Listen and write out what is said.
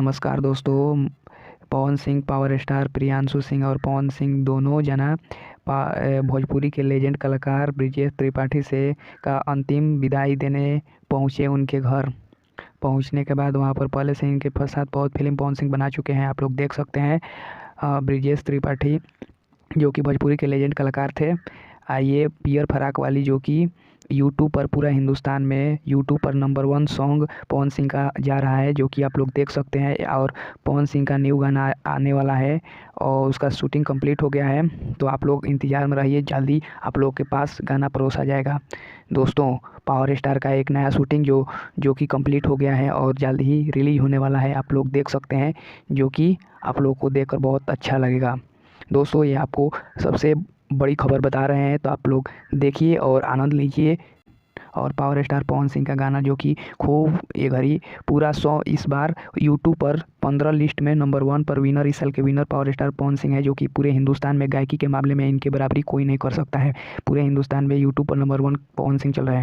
नमस्कार दोस्तों। Pawan Singh, power star Priyanshu Singh और पवन सिंह दोनों जना भोजपुरी के लेजेंड कलाकार ब्रिजेश त्रिपाठी से का अंतिम विदाई देने पहुंचे उनके घर। पहुंचने के बाद वहां पर पहले से इनके साथ बहुत फिल्म पवन सिंह बना चुके हैं, आप लोग देख सकते हैं। ब्रिजेश त्रिपाठी जो कि भोजपुरी के लेजेंड कलाकार थे। आइए पियर फराक वाली, जो कि यूट्यूब पर पूरा हिंदुस्तान में यूट्यूब पर नंबर 1 सॉन्ग पवन सिंह का जा रहा है, जो कि आप लोग देख सकते हैं। और पवन सिंह का न्यू गाना आने वाला है और उसका शूटिंग कंप्लीट हो गया है, तो आप लोग इंतज़ार में रहिए, जल्दी आप लोग के पास गाना परोसा जाएगा। दोस्तों, पावर स्टार का एक नया शूटिंग जो कि कंप्लीट हो गया है और जल्द ही रिलीज होने वाला है, आप लोग देख सकते हैं, जो कि आप लोग को देखकर बहुत अच्छा लगेगा। दोस्तों, ये आपको सबसे बड़ी खबर बता रहे हैं, तो आप लोग देखिए और आनंद लीजिए। और पावर स्टार पवन सिंह का गाना जो कि खूब ये घड़ी पूरा 100 इस बार यूट्यूब पर 15 लिस्ट में नंबर 1 पर विनर, इस साल के winner power star Pawan Singh है, जो कि पूरे हिंदुस्तान में गायकी के मामले में इनके बराबरी कोई नहीं कर सकता है। पूरे हिंदुस्तान में यूट्यूब पर नंबर 1 पवन सिंह चल रहे हैं।